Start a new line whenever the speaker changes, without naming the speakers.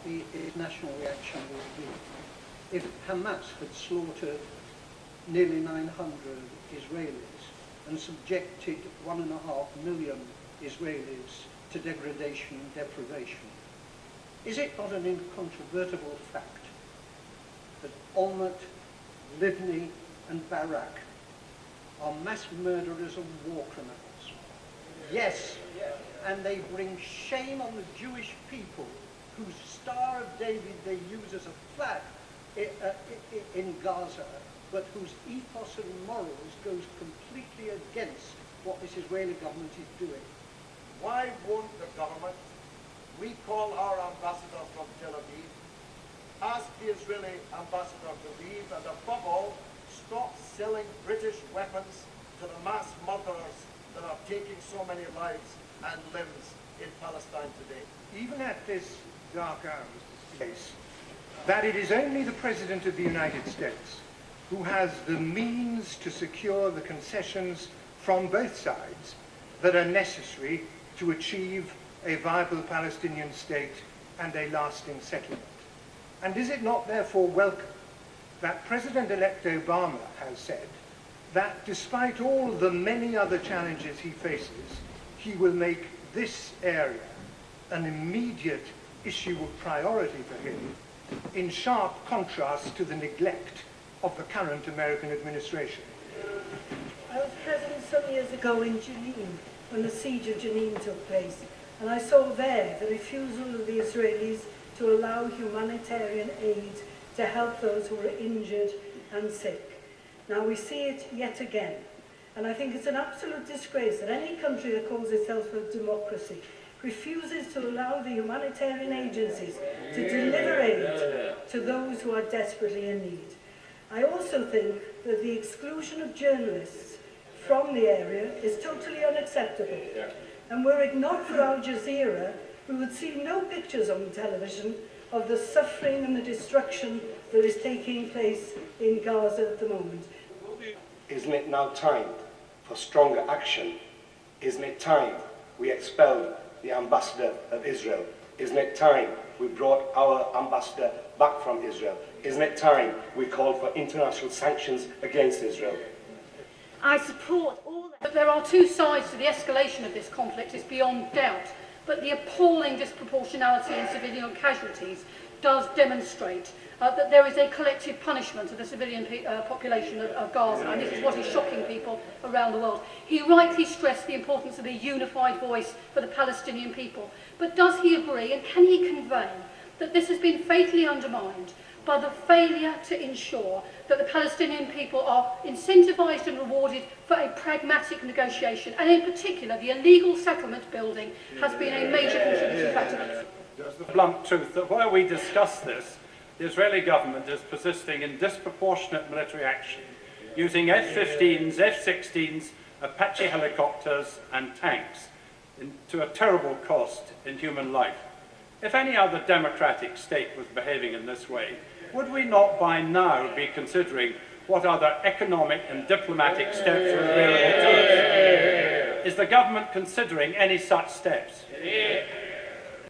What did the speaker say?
the international reaction would be if Hamas had slaughtered nearly 900 Israelis and subjected 1.5 million Israelis to degradation and deprivation. Is it not an incontrovertible fact that Olmert, Livni and Barak are mass murderers and war criminals? Yes, and they bring shame on the Jewish people whose Star of David they use as a flag in Gaza, but whose ethos and morals goes completely against what this Israeli government is doing.
Why won't the government recall our ambassador from Tel Aviv, ask the Israeli ambassador to leave, and above all, stop selling British weapons to the mass murderers that are taking so many lives and limbs in Palestine today?
Even at this dark hour, Mr. Case, that it is only the President of the United States who has the means to secure the concessions from both sides that are necessary to achieve a viable Palestinian state and a lasting settlement. And is it not therefore welcome that President-elect Obama has said that despite all the many other challenges he faces, he will make this area an immediate issue of priority for him, in sharp contrast to the neglect of the current American administration?
I was present some years ago in Jenin, when the siege of Jenin took place, and I saw there the refusal of the Israelis to allow humanitarian aid to help those who were injured and sick. Now we see it yet again, and I think it's an absolute disgrace that any country that calls itself a democracy refuses to allow the humanitarian agencies to deliver aid to those who are desperately in need. I also think that the exclusion of journalists from the area is totally unacceptable. And were it not for Al Jazeera, we would see no pictures on television of the suffering and the destruction that is taking place in Gaza at the moment.
Isn't it now time for stronger action? Isn't it time we expelled the ambassador of Israel? Isn't it time we brought our ambassador back from Israel? Isn't it time we called for international sanctions against Israel?
I support all that. But there are two sides to the escalation of this conflict, is beyond doubt. But the appalling disproportionality in civilian casualties does demonstrate that there is a collective punishment of the civilian population of Gaza, and this is what is shocking people around the world. He rightly stressed the importance of a unified voice for the Palestinian people. But does he agree, and can he convey, that this has been fatally undermined by the failure to ensure that the Palestinian people are incentivised and rewarded for a pragmatic negotiation, and in particular the illegal settlement building has been a major contributing factor?
There's the blunt truth that while we discuss this, the Israeli government is persisting in disproportionate military action, using F-15s, F-16s, Apache helicopters and tanks to a terrible cost in human life. If any other democratic state was behaving in this way, would we not by now be considering what other economic and diplomatic steps are available to us? Is the government considering any such steps?